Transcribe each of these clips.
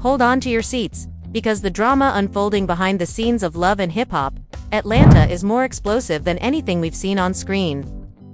Hold on to your seats, because the drama unfolding behind the scenes of Love and Hip Hop, Atlanta is more explosive than anything we've seen on screen.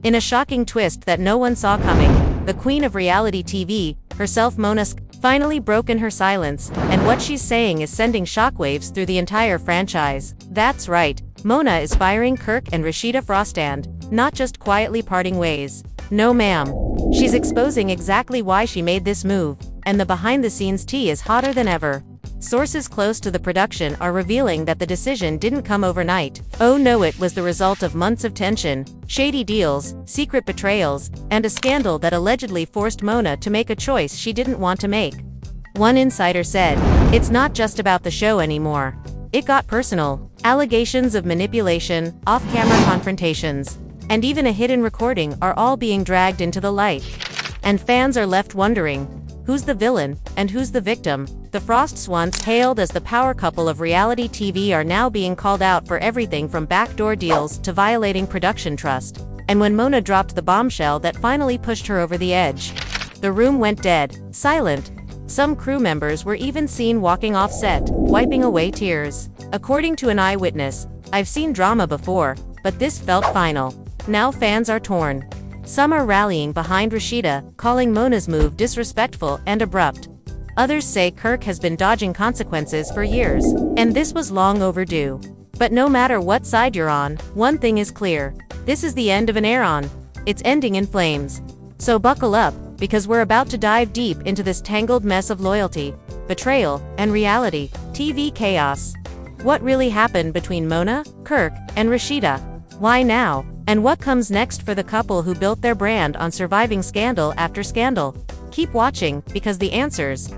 In a shocking twist that no one saw coming, the queen of reality TV, herself Mona, finally broken her silence, and what she's saying is sending shockwaves through the entire franchise. That's right, Mona is firing Kirk and Rasheeda Frostand, not just quietly parting ways. No ma'am. She's exposing exactly why she made this move, and the behind-the-scenes tea is hotter than ever. Sources close to the production are revealing that the decision didn't come overnight. Oh no, it was the result of months of tension, shady deals, secret betrayals, and a scandal that allegedly forced Mona to make a choice she didn't want to make. One insider said, "It's not just about the show anymore. It got personal. Allegations of manipulation, off-camera confrontations, and even a hidden recording are all being dragged into the light. And fans are left wondering, who's the villain, and who's the victim?" The Frosts, once hailed as the power couple of reality TV, are now being called out for everything from backdoor deals to violating production trust. And when Mona dropped the bombshell that finally pushed her over the edge, the room went dead, silent. Some crew members were even seen walking off set, wiping away tears. According to an eyewitness, "I've seen drama before, but this felt final." Now fans are torn. Some are rallying behind Rasheeda, calling Mona's move disrespectful and abrupt. Others say Kirk has been dodging consequences for years, and this was long overdue. But no matter what side you're on, one thing is clear. This is the end of an era. It's ending in flames. So buckle up, because we're about to dive deep into this tangled mess of loyalty, betrayal, and reality TV chaos. What really happened between Mona, Kirk, and Rasheeda? Why now? And what comes next for the couple who built their brand on surviving scandal after scandal? Keep watching, because the answers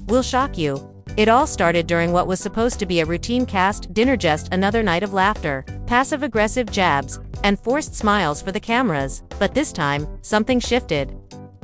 will shock you. It all started during what was supposed to be a routine cast dinner, just another night of laughter, passive-aggressive jabs, and forced smiles for the cameras. But this time, something shifted.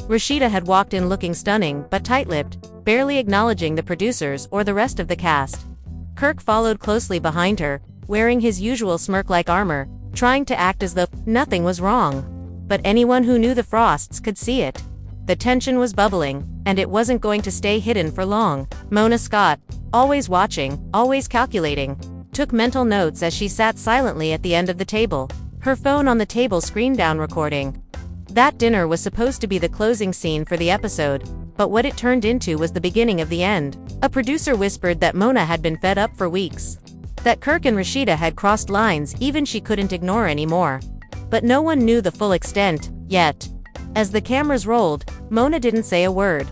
Rasheeda had walked in looking stunning but tight-lipped, barely acknowledging the producers or the rest of the cast. Kirk followed closely behind her, wearing his usual smirk-like armor, trying to act as though nothing was wrong. But anyone who knew the Frosts could see it. The tension was bubbling, and it wasn't going to stay hidden for long. Mona Scott, always watching, always calculating, took mental notes as she sat silently at the end of the table, her phone on the table screen down, recording. That dinner was supposed to be the closing scene for the episode, but what it turned into was the beginning of the end. A producer whispered that Mona had been fed up for weeks, that Kirk and Rasheeda had crossed lines even she couldn't ignore anymore. But no one knew the full extent, yet. As the cameras rolled, Mona didn't say a word.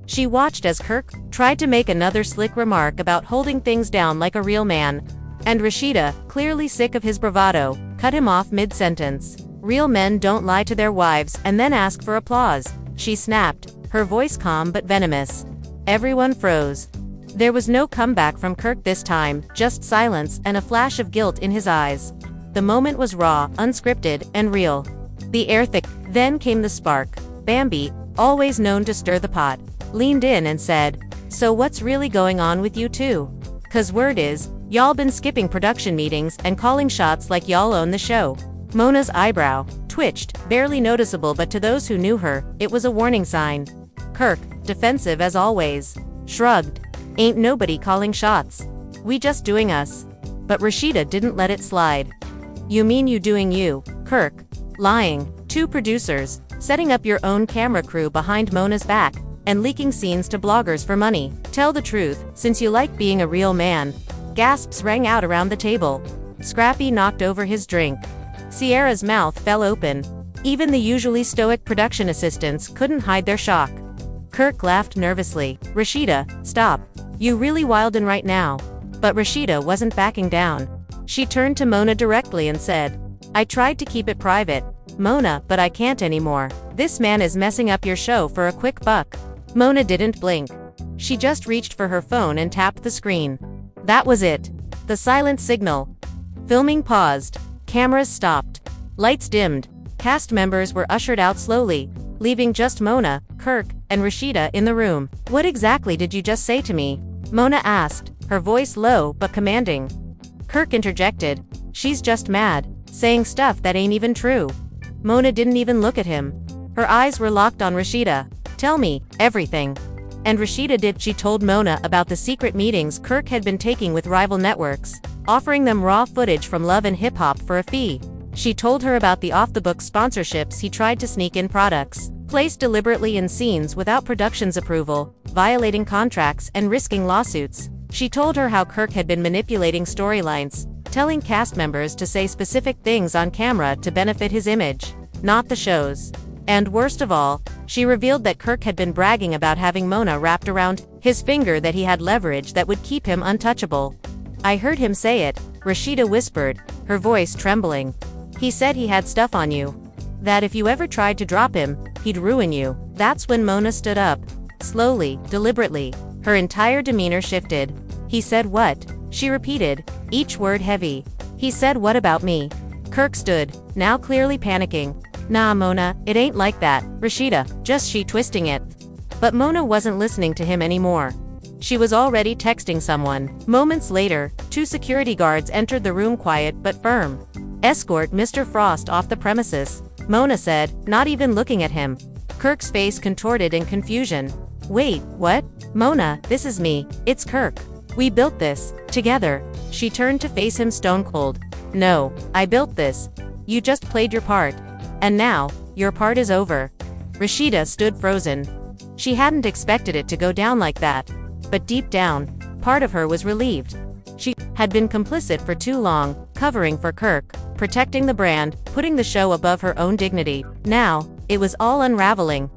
She watched as Kirk tried to make another slick remark about holding things down like a real man, and Rasheeda, clearly sick of his bravado, cut him off mid-sentence. "Real men don't lie to their wives and then ask for applause," she snapped, her voice calm but venomous. Everyone froze. There was no comeback from Kirk this time, just silence and a flash of guilt in his eyes. The moment was raw, unscripted, and real. The air thick. Then came the spark. Bambi, always known to stir the pot, leaned in and said, "So what's really going on with you two? 'Cause word is, y'all been skipping production meetings and calling shots like y'all own the show." Mona's eyebrow twitched, barely noticeable, but to those who knew her, it was a warning sign. Kirk, defensive as always, shrugged. "Ain't nobody calling shots. We just doing us." But Rasheeda didn't let it slide. "You mean you doing you, Kirk? Lying, 2 producers, setting up your own camera crew behind Mona's back, and leaking scenes to bloggers for money. Tell the truth, since you like being a real man." Gasps rang out around the table. Scrappy knocked over his drink. Sierra's mouth fell open. Even the usually stoic production assistants couldn't hide their shock. Kirk laughed nervously. "Rasheeda, stop. You really wildin' right now." But Rasheeda wasn't backing down. She turned to Mona directly and said, "I tried to keep it private, Mona, but I can't anymore. This man is messing up your show for a quick buck." Mona didn't blink. She just reached for her phone and tapped the screen. That was it. The silent signal. Filming paused. Cameras stopped. Lights dimmed. Cast members were ushered out slowly, leaving just Mona, Kirk, and Rasheeda in the room. "What exactly did you just say to me?" Mona asked, her voice low but commanding. Kirk interjected, "She's just mad, saying stuff that ain't even true." Mona didn't even look at him. Her eyes were locked on Rasheeda. "Tell me, everything." And Rasheeda did. She told Mona about the secret meetings Kirk had been taking with rival networks, offering them raw footage from Love and Hip Hop for a fee. She told her about the off-the-books sponsorships he tried to sneak in, products placed deliberately in scenes without production's approval, violating contracts and risking lawsuits. She told her how Kirk had been manipulating storylines, telling cast members to say specific things on camera to benefit his image, not the show's. And worst of all, she revealed that Kirk had been bragging about having Mona wrapped around his finger, that he had leverage that would keep him untouchable. "I heard him say it," Rasheeda whispered, her voice trembling. "He said he had stuff on you. That if you ever tried to drop him, he'd ruin you." That's when Mona stood up. Slowly, deliberately, her entire demeanor shifted. "He said what?" she repeated, each word heavy. "He said what about me?" Kirk stood, now clearly panicking. "Nah, Mona, it ain't like that, Rasheeda, just she twisting it." But Mona wasn't listening to him anymore. She was already texting someone. Moments later, 2 security guards entered the room, quiet but firm. "Escort Mr. Frost off the premises," Mona said, not even looking at him. Kirk's face contorted in confusion. "Wait, what?" "Mona, this is me, it's Kirk. We built this, together." She turned to face him stone cold. "No, I built this. You just played your part. And now, your part is over." Rasheeda stood frozen. She hadn't expected it to go down like that. But deep down, part of her was relieved. She had been complicit for too long, covering for Kirk, protecting the brand, putting the show above her own dignity. Now, it was all unraveling.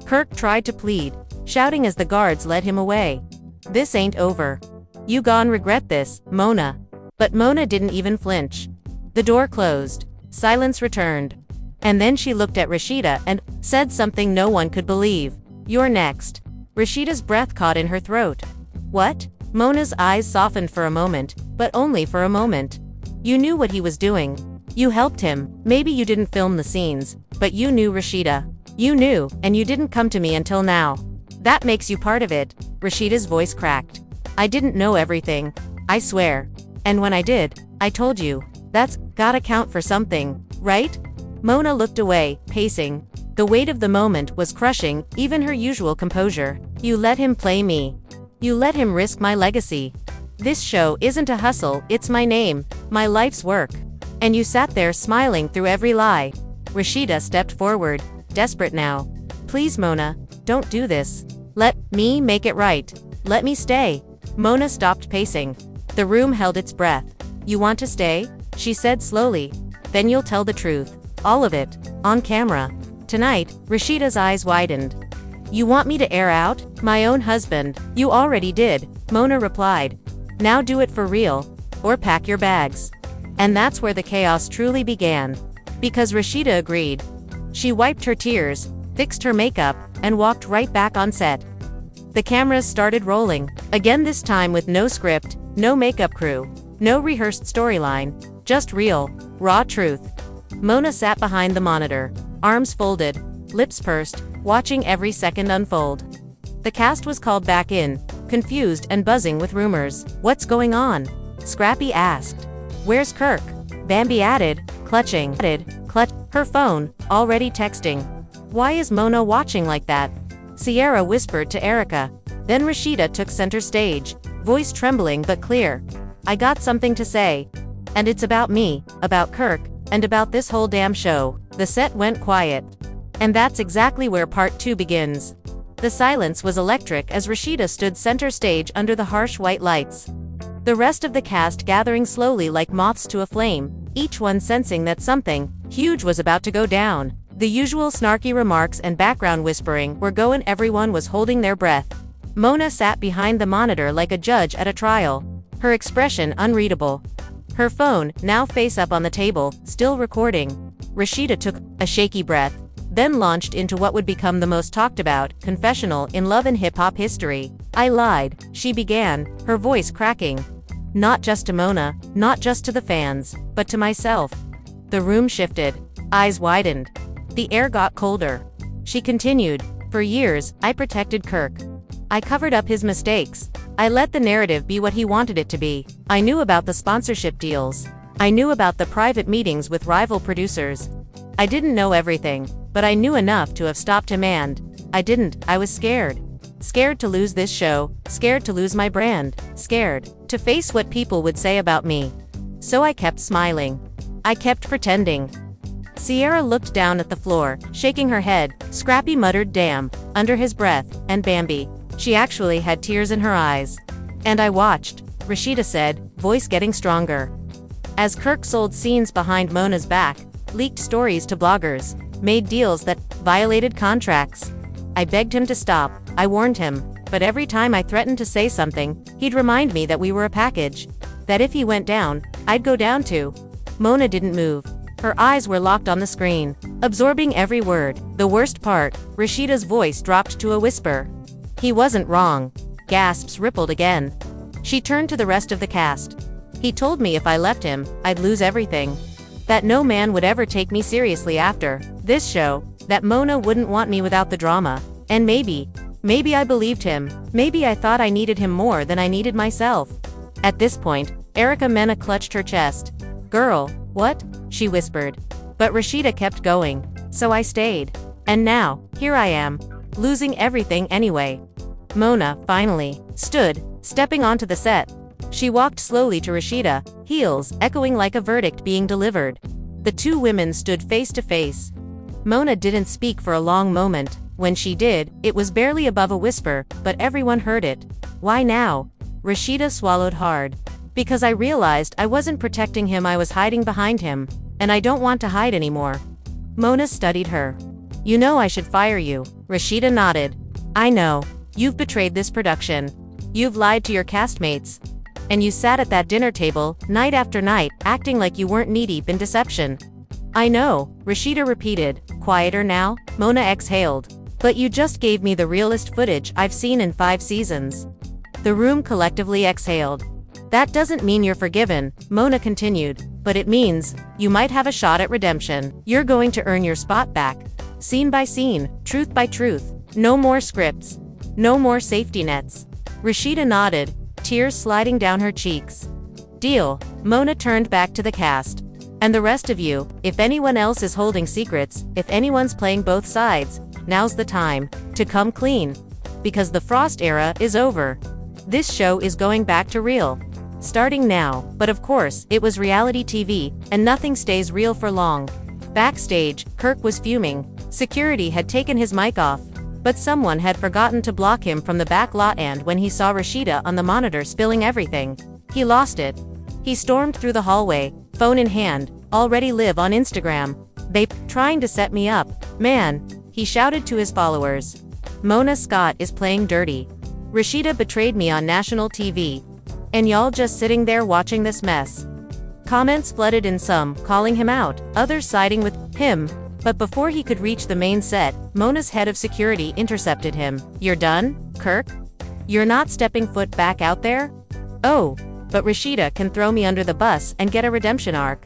Kirk tried to plead, shouting as the guards led him away. "This ain't over. You gon' regret this, Mona." But Mona didn't even flinch. The door closed. Silence returned. And then she looked at Rasheeda and said something no one could believe. "You're next." Rasheeda's breath caught in her throat. "What?" Mona's eyes softened for a moment, but only for a moment. "You knew what he was doing. You helped him. Maybe you didn't film the scenes, but you knew, Rasheeda. You knew, and you didn't come to me until now. That makes you part of it." Rasheeda's voice cracked. "I didn't know everything. I swear. And when I did, I told you. That's gotta count for something, right?" Mona looked away, pacing. The weight of the moment was crushing even her usual composure. "You let him play me. You let him risk my legacy. This show isn't a hustle, it's my name, my life's work. And you sat there smiling through every lie." Rasheeda stepped forward, desperate now. "Please, Mona, don't do this. Let me make it right. Let me stay." Mona stopped pacing. The room held its breath. "You want to stay?" she said slowly. "Then you'll tell the truth. All of it. On camera. Tonight." Rasheeda's eyes widened. "You want me to air out my own husband?" "You already did," Mona replied. "Now do it for real. Or pack your bags." And that's where the chaos truly began. Because Rasheeda agreed. She wiped her tears, fixed her makeup, and walked right back on set. The cameras started rolling. Again, this time with no script, no makeup crew, no rehearsed storyline, just real, raw truth. Mona sat behind the monitor, arms folded, lips pursed, watching every second unfold. The cast was called back in, confused and buzzing with rumors. "What's going on?" Scrappy asked. "Where's Kirk?" Bambi added, clutching. Her phone, already texting. "Why is Mona watching like that?" Sierra whispered to Erica. Then Rasheeda took center stage, voice trembling but clear. "I got something to say. And it's about me, about Kirk, and about this whole damn show." The set went quiet. And that's exactly where part 2 begins. The silence was electric as Rasheeda stood center stage under the harsh white lights. The rest of the cast gathering slowly like moths to a flame, each one sensing that something huge was about to go down. The usual snarky remarks and background whispering were going. Everyone was holding their breath. Mona sat behind the monitor like a judge at a trial, her expression unreadable. Her phone, now face up on the table, still recording. Rasheeda took a shaky breath, then launched into what would become the most talked about confessional in Love and Hip Hop history. "I lied," she began, her voice cracking. "Not just to Mona, not just to the fans, but to myself." The room shifted. Eyes widened. The air got colder. She continued, "For years, I protected Kirk. I covered up his mistakes. I let the narrative be what he wanted it to be. I knew about the sponsorship deals. I knew about the private meetings with rival producers. I didn't know everything, but I knew enough to have stopped him, and I didn't. I was scared. Scared to lose this show, scared to lose my brand, scared to face what people would say about me. So I kept smiling. I kept pretending. Sierra looked down at the floor, shaking her head. Scrappy muttered damn, under his breath, and Bambi. She actually had tears in her eyes. And I watched, Rasheeda said, voice getting stronger. As Kirk sold scenes behind Mona's back, leaked stories to bloggers, made deals that violated contracts. I begged him to stop, I warned him, but every time I threatened to say something, he'd remind me that we were a package. That if he went down, I'd go down too. Mona didn't move. Her eyes were locked on the screen, absorbing every word. The worst part, Rasheeda's voice dropped to a whisper. He wasn't wrong. Gasps rippled again. She turned to the rest of the cast. He told me if I left him, I'd lose everything. That no man would ever take me seriously after this show, that Mona wouldn't want me without the drama. And maybe I believed him. Maybe I thought I needed him more than I needed myself. At this point, Erica Mena clutched her chest. Girl, what? She whispered. But Rasheeda kept going. So I stayed. And now, here I am, losing everything anyway. Mona, finally, stood, stepping onto the set. She walked slowly to Rasheeda, heels echoing like a verdict being delivered. The two women stood face to face. Mona didn't speak for a long moment. When she did, it was barely above a whisper, but everyone heard it. Why now? Rasheeda swallowed hard. Because I realized I wasn't protecting him, I was hiding behind him. And I don't want to hide anymore. Mona studied her. You know I should fire you. Rasheeda nodded. I know. You've betrayed this production. You've lied to your castmates. And you sat at that dinner table, night after night, acting like you weren't knee-deep in deception. I know, Rasheeda repeated. Quieter now? Mona exhaled. But you just gave me the realest footage I've seen in 5 seasons. The room collectively exhaled. That doesn't mean you're forgiven, Mona continued, but it means you might have a shot at redemption. You're going to earn your spot back. Scene by scene, truth by truth. No more scripts. No more safety nets. Rasheeda nodded, tears sliding down her cheeks. Deal. Mona turned back to the cast. And the rest of you, if anyone else is holding secrets, if anyone's playing both sides, now's the time to come clean. Because the Frost era is over. This show is going back to real. Starting now, but of course, it was reality TV, and nothing stays real for long. Backstage, Kirk was fuming. Security had taken his mic off. But someone had forgotten to block him from the back lot, and when he saw Rasheeda on the monitor spilling everything, he lost it. He stormed through the hallway, phone in hand, already live on Instagram. They trying to set me up, man, he shouted to his followers. Mona Scott is playing dirty. Rasheeda betrayed me on national TV. And y'all just sitting there watching this mess. Comments flooded in, some calling him out, others siding with him. But before he could reach the main set, Mona's head of security intercepted him. You're done, Kirk? You're not stepping foot back out there? Oh, but Rasheeda can throw me under the bus and get a redemption arc.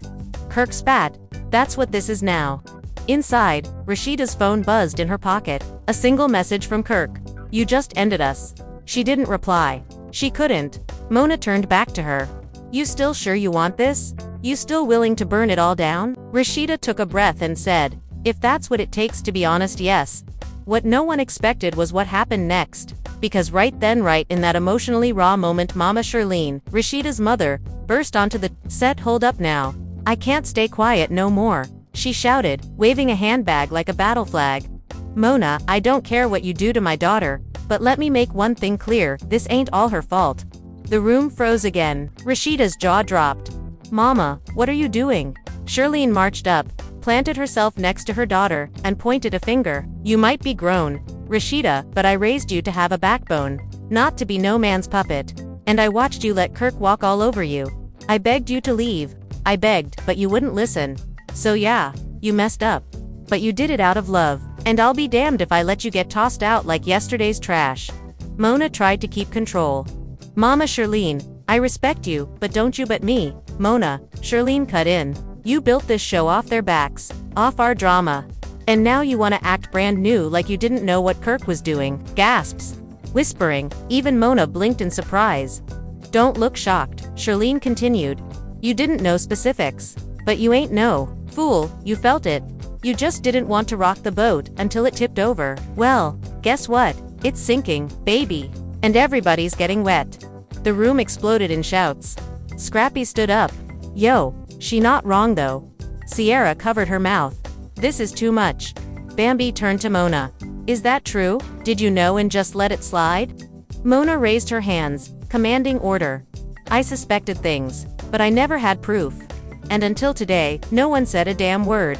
Kirk spat. That's what this is now. Inside, Rasheeda's phone buzzed in her pocket. A single message from Kirk. You just ended us. She didn't reply. She couldn't. Mona turned back to her. You still sure you want this? You still willing to burn it all down? Rasheeda took a breath and said, if that's what it takes to be honest, yes. What no one expected was what happened next. Because right then, right in that emotionally raw moment, Mama Shirlene, Rasheeda's mother, burst onto the set. Hold up now. I can't stay quiet no more, she shouted, waving a handbag like a battle flag. Mona, I don't care what you do to my daughter, but let me make one thing clear, this ain't all her fault. The room froze again. Rasheeda's jaw dropped. Mama, what are you doing? Shirlene marched up, planted herself next to her daughter, and pointed a finger. You might be grown, Rasheeda, but I raised you to have a backbone, not to be no man's puppet. And I watched you let Kirk walk all over you. I begged you to leave. I begged, but you wouldn't listen. So yeah, you messed up. But you did it out of love. And I'll be damned if I let you get tossed out like yesterday's trash. Mona tried to keep control. Mama Shirlene, I respect you, but don't you but me. Mona, Shirlene cut in. You built this show off their backs, off our drama. And now you want to act brand new like you didn't know what Kirk was doing. Gasps. Whispering, even Mona blinked in surprise. Don't look shocked, Shirlene continued. You didn't know specifics. But you ain't no fool, you felt it. You just didn't want to rock the boat until it tipped over. Well, guess what? It's sinking, baby. And everybody's getting wet. The room exploded in shouts. Scrappy stood up. Yo, she not wrong though. Sierra covered her mouth. This is too much. Bambi turned to Mona. Is that true? Did you know and just let it slide? Mona raised her hands, commanding order. I suspected things, but I never had proof. And until today, no one said a damn word.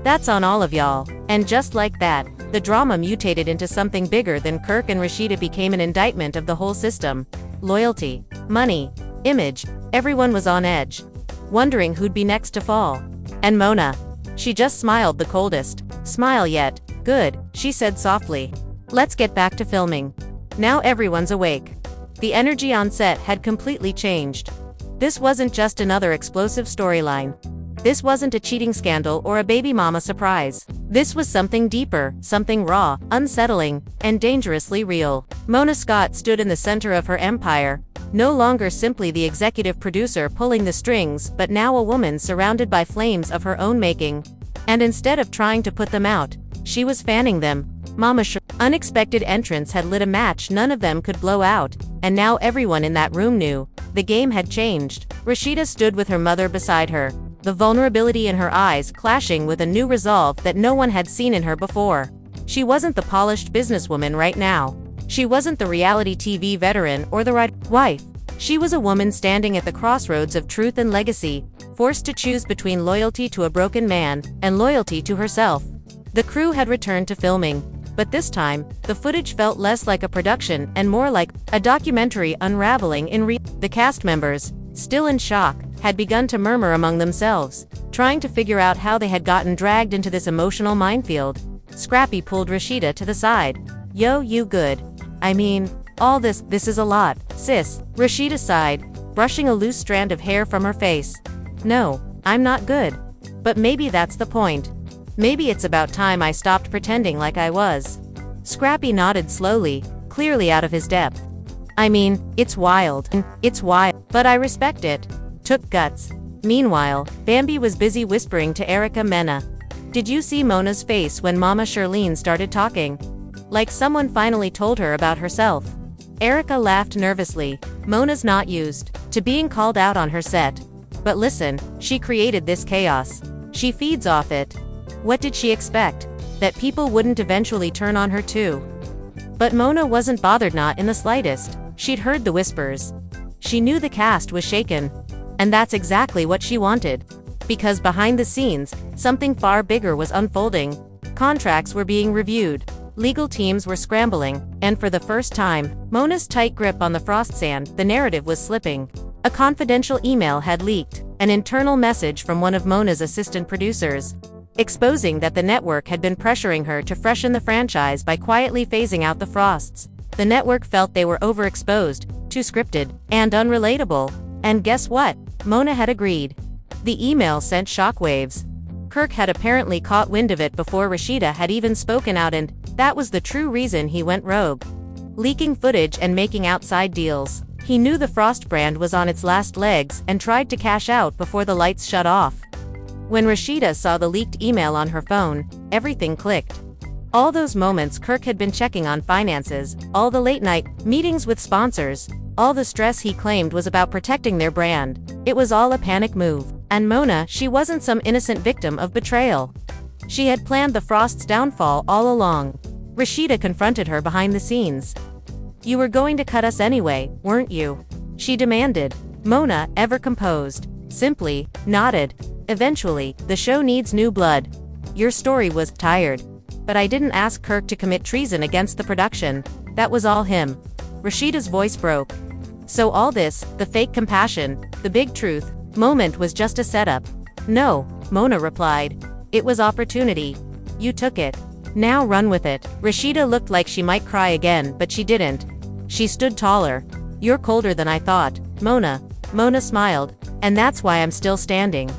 That's on all of y'all. And just like that, the drama mutated into something bigger than Kirk and Rasheeda became an indictment of the whole system. Loyalty, money, image, everyone was on edge, wondering who'd be next to fall. And Mona. She just smiled the coldest smile yet. Good, she said softly. Let's get back to filming. Now everyone's awake. The energy on set had completely changed. This wasn't just another explosive storyline. This wasn't a cheating scandal or a baby mama surprise. This was something deeper, something raw, unsettling, and dangerously real. Mona Scott stood in the center of her empire, no longer simply the executive producer pulling the strings, but now a woman surrounded by flames of her own making. And instead of trying to put them out, she was fanning them. Mama's unexpected entrance had lit a match none of them could blow out, and now everyone in that room knew. The game had changed. Rasheeda stood with her mother beside her, the vulnerability in her eyes clashing with a new resolve that no one had seen in her before. She wasn't the polished businesswoman right now. She wasn't the reality TV veteran or the right wife. She was a woman standing at the crossroads of truth and legacy, forced to choose between loyalty to a broken man and loyalty to herself. The crew had returned to filming, but this time, the footage felt less like a production and more like a documentary unraveling in real. The cast members, still in shock, had begun to murmur among themselves, trying to figure out how they had gotten dragged into this emotional minefield. Scrappy pulled Rasheeda to the side. Yo, you good? I mean, all this is a lot, sis. Rasheeda sighed, brushing a loose strand of hair from her face. No, I'm not good. But maybe that's the point. Maybe it's about time I stopped pretending like I was. Scrappy nodded slowly, clearly out of his depth. I mean, it's wild. It's wild. But I respect it. Took guts. Meanwhile, Bambi was busy whispering to Erica Mena. Did you see Mona's face when Mama Charlene started talking? Like someone finally told her about herself. Erica laughed nervously. Mona's not used to being called out on her set. But listen, she created this chaos. She feeds off it. What did she expect? That people wouldn't eventually turn on her too? But Mona wasn't bothered, not in the slightest. She'd heard the whispers. She knew the cast was shaken. And that's exactly what she wanted. Because behind the scenes, something far bigger was unfolding. Contracts were being reviewed. Legal teams were scrambling. And for the first time, Mona's tight grip on the frost sand, the narrative was slipping. A confidential email had leaked. An internal message from one of Mona's assistant producers, exposing that the network had been pressuring her to freshen the franchise by quietly phasing out the Frosts. The network felt they were overexposed, too scripted, and unrelatable. And guess what? Mona had agreed. The email sent shockwaves. Kirk had apparently caught wind of it before Rasheeda had even spoken out, and that was the true reason he went rogue. Leaking footage and making outside deals. He knew the Frost brand was on its last legs and tried to cash out before the lights shut off. When Rasheeda saw the leaked email on her phone, everything clicked. All those moments Kirk had been checking on finances, all the late-night meetings with sponsors, all the stress he claimed was about protecting their brand. It was all a panic move. And Mona, she wasn't some innocent victim of betrayal. She had planned the Frost's downfall all along. Rasheeda confronted her behind the scenes. You were going to cut us anyway, weren't you? She demanded. Mona, ever composed, simply nodded. Eventually, the show needs new blood. Your story was tired. But I didn't ask Kirk to commit treason against the production. That was all him. Rasheeda's voice broke. So all this, the fake compassion, the big truth, moment was just a setup. No, Mona replied. It was opportunity. You took it. Now run with it. Rasheeda looked like she might cry again, but she didn't. She stood taller. You're colder than I thought, Mona. Mona smiled. And that's why I'm still standing.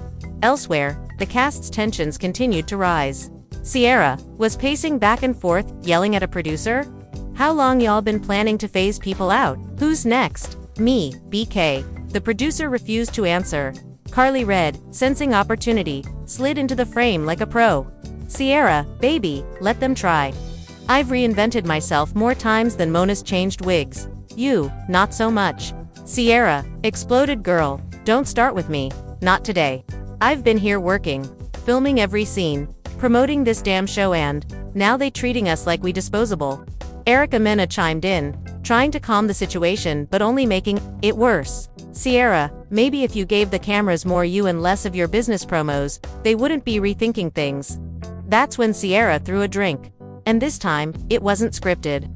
Elsewhere, the cast's tensions continued to rise. Sierra was pacing back and forth, yelling at a producer. How long y'all been planning to phase people out? Who's next? Me, BK. The producer refused to answer. Carly Red, sensing opportunity, slid into the frame like a pro. Sierra, baby, let them try. I've reinvented myself more times than Mona's changed wigs. You, not so much. Sierra, exploded girl, don't start with me, not today. I've been here working, filming every scene, promoting this damn show, and now they treating us like we disposable. Erica Mena chimed in, trying to calm the situation but only making it worse. Sierra, maybe if you gave the cameras more you and less of your business promos, they wouldn't be rethinking things. That's when Sierra threw a drink. And this time, it wasn't scripted.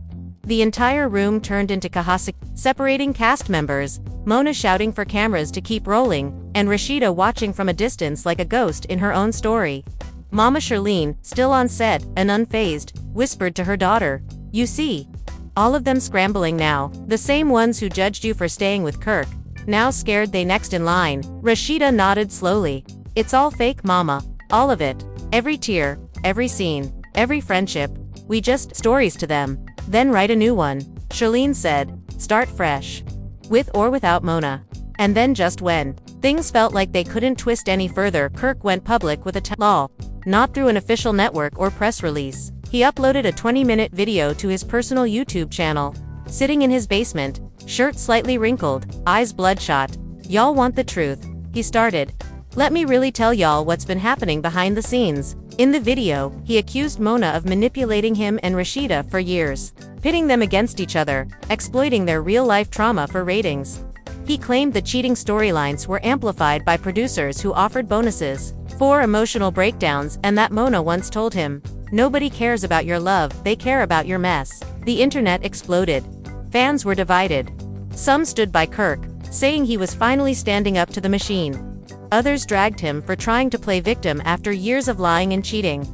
The entire room turned into chaos, separating cast members, Mona shouting for cameras to keep rolling, and Rasheeda watching from a distance like a ghost in her own story. Mama Charlene, still on set and unfazed, whispered to her daughter, "You see? All of them scrambling now, the same ones who judged you for staying with Kirk, now scared they next in line." Rasheeda nodded slowly. "It's all fake, Mama. All of it. Every tear, every scene, every friendship. We just stories to them. Then write a new one." Charlene said, "Start fresh. With or without Mona." And then just when things felt like they couldn't twist any further, Kirk went public with a tell-all. Not through an official network or press release. He uploaded a 20-minute video to his personal YouTube channel. Sitting in his basement, shirt slightly wrinkled, eyes bloodshot. "Y'all want the truth," he started. "Let me really tell y'all what's been happening behind the scenes." In the video, he accused Mona of manipulating him and Rasheeda for years, pitting them against each other, exploiting their real-life trauma for ratings. He claimed the cheating storylines were amplified by producers who offered bonuses for emotional breakdowns, and that Mona once told him, "Nobody cares about your love, they care about your mess." The internet exploded. Fans were divided. Some stood by Kirk, saying he was finally standing up to the machine. Others dragged him for trying to play victim after years of lying and cheating.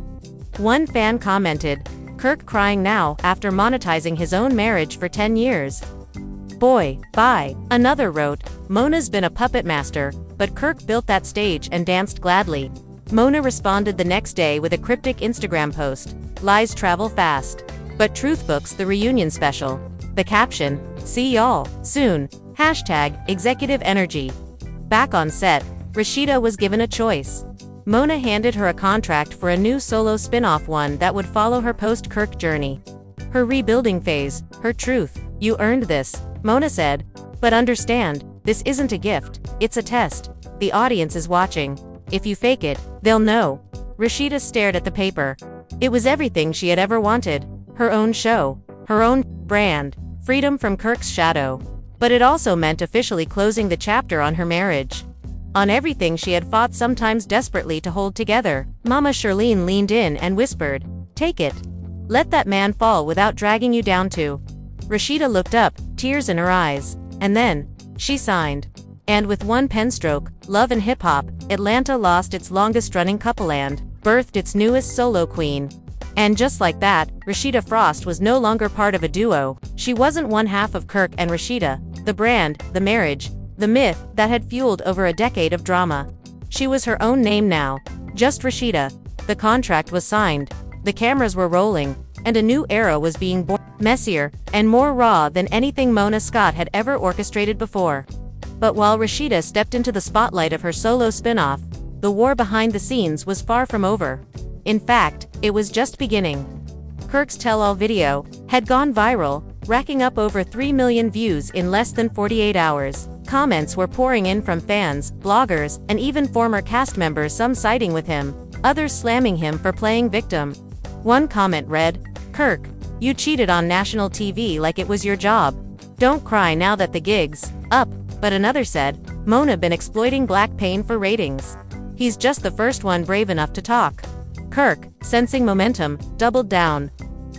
One fan commented, "Kirk crying now after monetizing his own marriage for 10 years. Boy, bye." Another wrote, "Mona's been a puppet master, but Kirk built that stage and danced gladly." Mona responded the next day with a cryptic Instagram post, "Lies travel fast, but truth books the reunion special." The caption, "See y'all soon. #executive energy." Back on set, Rasheeda was given a choice. Mona handed her a contract for a new solo spin-off, one that would follow her post-Kirk journey. Her rebuilding phase, her truth. "You earned this," Mona said. "But understand, this isn't a gift, it's a test. The audience is watching. If you fake it, they'll know." Rasheeda stared at the paper. It was everything she had ever wanted. Her own show, her own brand, freedom from Kirk's shadow. But it also meant officially closing the chapter on her marriage. On everything she had fought sometimes desperately to hold together. Mama Charlene leaned in and whispered, "Take it. Let that man fall without dragging you down too." Rasheeda looked up, tears in her eyes. And then, she signed. And with one pen stroke, Love and Hip Hop, Atlanta lost its longest-running couple and birthed its newest solo queen. And just like that, Rasheeda Frost was no longer part of a duo. She wasn't one half of Kirk and Rasheeda, the brand, the marriage, the myth that had fueled over a decade of drama. She was her own name now, just Rasheeda. The contract was signed, the cameras were rolling, and a new era was being born, messier and more raw than anything Mona Scott had ever orchestrated before. But while Rasheeda stepped into the spotlight of her solo spin-off, the war behind the scenes was far from over. In fact, it was just beginning. Kirk's tell-all video had gone viral, racking up over 3 million views in less than 48 hours. Comments were pouring in from fans, bloggers, and even former cast members, some siding with him, others slamming him for playing victim. One comment read, "Kirk, you cheated on national TV like it was your job. Don't cry now that the gig's up." But another said, "Mona been exploiting black pain for ratings. He's just the first one brave enough to talk." Kirk, sensing momentum, doubled down.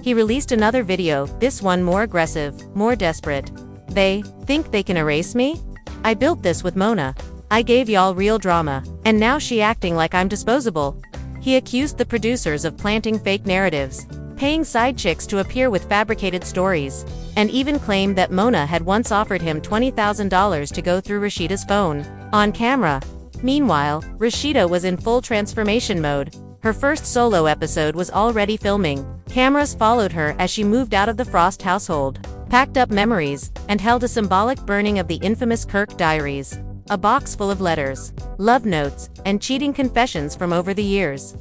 He released another video, this one more aggressive, more desperate. "They think they can erase me? I built this with Mona. I gave y'all real drama, and now she acting like I'm disposable." He accused the producers of planting fake narratives, paying side chicks to appear with fabricated stories, and even claimed that Mona had once offered him $20,000 to go through Rasheeda's phone, on camera. Meanwhile, Rasheeda was in full transformation mode. Her first solo episode was already filming. Cameras followed her as she moved out of the Frost household, packed up memories, and held a symbolic burning of the infamous Kirk diaries. A box full of letters, love notes, and cheating confessions from over the years.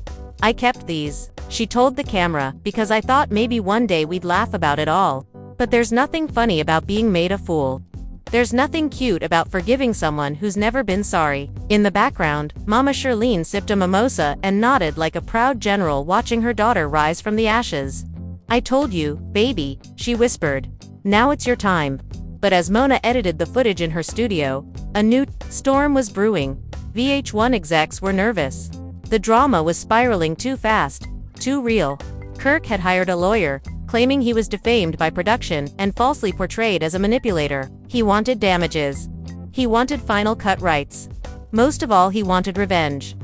I kept these, she told the camera, because I thought maybe one day we'd laugh about it all. But there's nothing funny about being made a fool. There's nothing cute about forgiving someone who's never been sorry. In the background, Mama Shirlene sipped a mimosa and nodded like a proud general watching her daughter rise from the ashes. I told you, baby, she whispered. Now it's your time. But as Mona edited the footage in her studio, a new storm was brewing. VH1 execs were nervous. The drama was spiraling too fast, too real. Kirk had hired a lawyer, claiming he was defamed by production and falsely portrayed as a manipulator. He wanted damages. He wanted final cut rights. Most of all, he wanted revenge.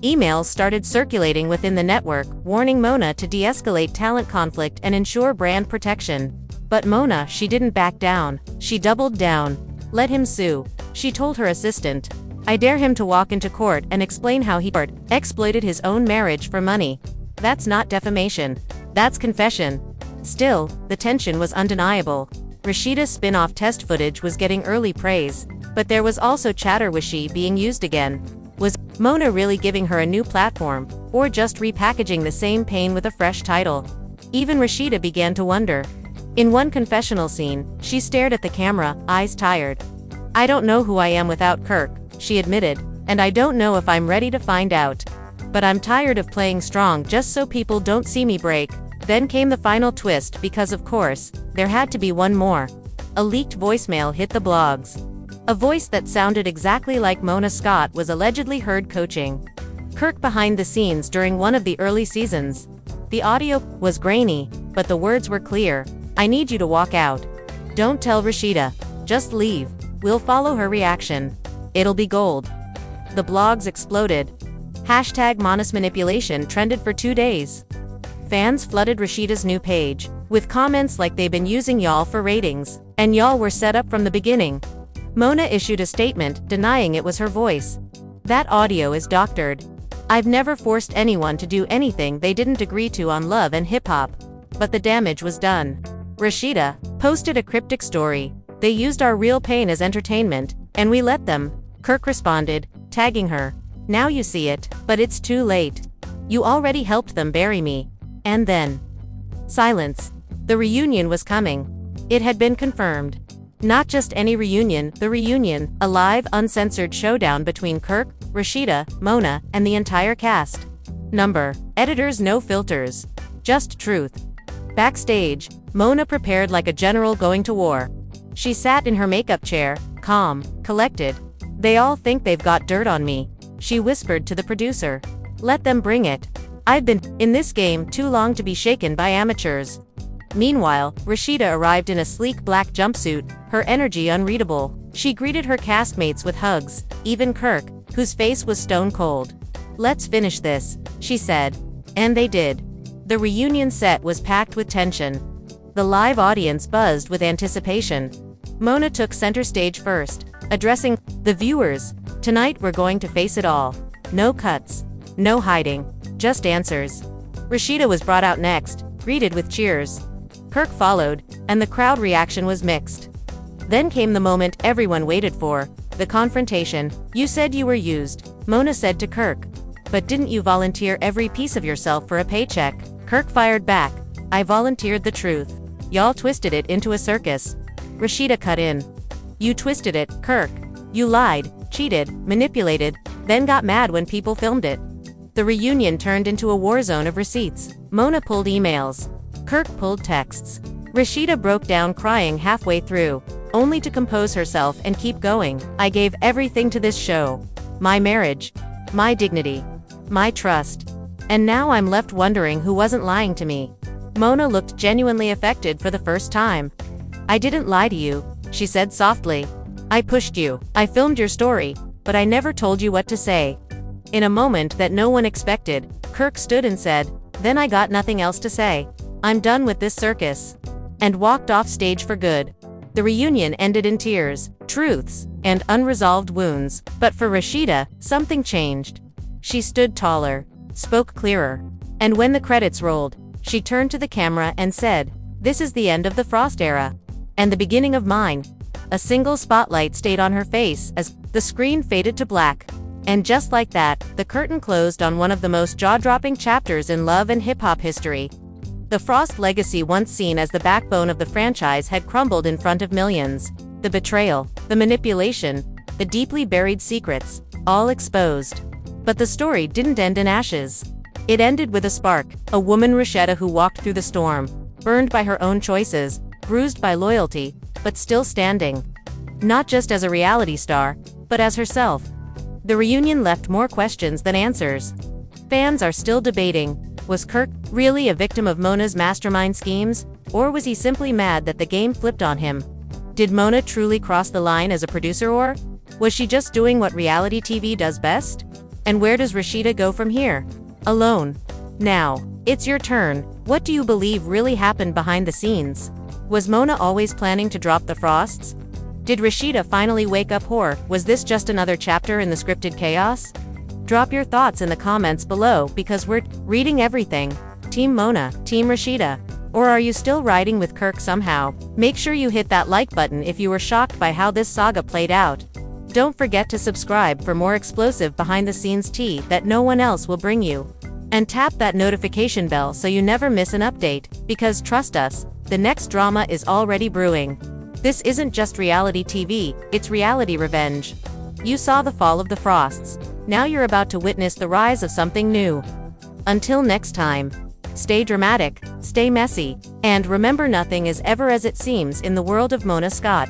Emails started circulating within the network, warning Mona to de-escalate talent conflict and ensure brand protection. But Mona, she didn't back down. She doubled down. Let him sue, she told her assistant. I dare him to walk into court and explain how he exploited his own marriage for money. That's not defamation. That's confession. Still, the tension was undeniable. Rasheeda's spin-off test footage was getting early praise, but there was also chatter: was she being used again? Was Mona really giving her a new platform, or just repackaging the same pain with a fresh title? Even Rasheeda began to wonder. In one confessional scene, she stared at the camera, eyes tired. I don't know who I am without Kirk, she admitted, and I don't know if I'm ready to find out. But I'm tired of playing strong just so people don't see me break. Then came the final twist because, of course, there had to be one more. A leaked voicemail hit the blogs. A voice that sounded exactly like Mona Scott was allegedly heard coaching Kirk behind the scenes during one of the early seasons. The audio was grainy, but the words were clear. I need you to walk out. Don't tell Rasheeda. Just leave. We'll follow her reaction. It'll be gold. The blogs exploded. Hashtag Mona's manipulation trended for 2 days. Fans flooded Rasheeda's new page with comments like they've been using y'all for ratings, and y'all were set up from the beginning. Mona issued a statement denying it was her voice. That audio is doctored. I've never forced anyone to do anything they didn't agree to on Love and Hip Hop. But the damage was done. Rasheeda posted a cryptic story. They used our real pain as entertainment, and we let them. Kirk responded, tagging her. Now you see it, but it's too late. You already helped them bury me. And then silence. The reunion was coming. It had been confirmed. Not just any reunion, the reunion, a live, uncensored showdown between Kirk, Rasheeda, Mona, and the entire cast. Editors, no filters. Just truth. Backstage, Mona prepared like a general going to war. She sat in her makeup chair, calm, collected. They all think they've got dirt on me, she whispered to the producer. Let them bring it. I've been in this game too long to be shaken by amateurs. Meanwhile, Rasheeda arrived in a sleek black jumpsuit, her energy unreadable. She greeted her castmates with hugs, even Kirk, whose face was stone cold. Let's finish this, she said. And they did. The reunion set was packed with tension. The live audience buzzed with anticipation. Mona took center stage first, addressing the viewers. Tonight we're going to face it all. No cuts. No hiding. Just answers. Rasheeda was brought out next, greeted with cheers. Kirk followed, and the crowd reaction was mixed. Then came the moment everyone waited for, the confrontation. You said you were used, Mona said to Kirk. But didn't you volunteer every piece of yourself for a paycheck? Kirk fired back. I volunteered the truth. Y'all twisted it into a circus. Rasheeda cut in. You twisted it, Kirk. You lied, cheated, manipulated, then got mad when people filmed it. The reunion turned into a war zone of receipts. Mona pulled emails. Kirk pulled texts. Rasheeda broke down crying halfway through, only to compose herself and keep going. I gave everything to this show. My marriage. My dignity. My trust. And now I'm left wondering who wasn't lying to me. Mona looked genuinely affected for the first time. I didn't lie to you, she said softly. I pushed you. I filmed your story, but I never told you what to say. In a moment that no one expected, Kirk stood and said, then I got nothing else to say. I'm done with this circus. And walked off stage for good. The reunion ended in tears, truths, and unresolved wounds. But for Rasheeda, something changed. She stood taller, spoke clearer. And when the credits rolled, she turned to the camera and said, this is the end of the Frost era. And the beginning of mine. A single spotlight stayed on her face as the screen faded to black. And just like that, the curtain closed on one of the most jaw-dropping chapters in love and hip-hop history. The Frost legacy, once seen as the backbone of the franchise, had crumbled in front of millions. The betrayal, the manipulation, the deeply buried secrets, all exposed. But the story didn't end in ashes. It ended with a spark, a woman, Rasheeda, who walked through the storm, burned by her own choices, bruised by loyalty, but still standing. Not just as a reality star, but as herself. The reunion left more questions than answers. Fans are still debating, was Kirk really a victim of Mona's mastermind schemes, or was he simply mad that the game flipped on him? Did Mona truly cross the line as a producer, or was she just doing what reality TV does best? And where does Rasheeda go from here? Alone. Now, it's your turn. What do you believe really happened behind the scenes? Was Mona always planning to drop the Frosts? Did Rasheeda finally wake up, or was this just another chapter in the scripted chaos? Drop your thoughts in the comments below, because we're reading everything. Team Mona, Team Rasheeda, or are you still riding with Kirk somehow? Make sure you hit that like button if you were shocked by how this saga played out. Don't forget to subscribe for more explosive behind-the-scenes tea that no one else will bring you. And tap that notification bell so you never miss an update, because trust us, the next drama is already brewing. This isn't just reality TV, it's reality revenge. You saw the fall of the Frosts. Now you're about to witness the rise of something new. Until next time, stay dramatic, stay messy, and remember, nothing is ever as it seems in the world of Mona Scott.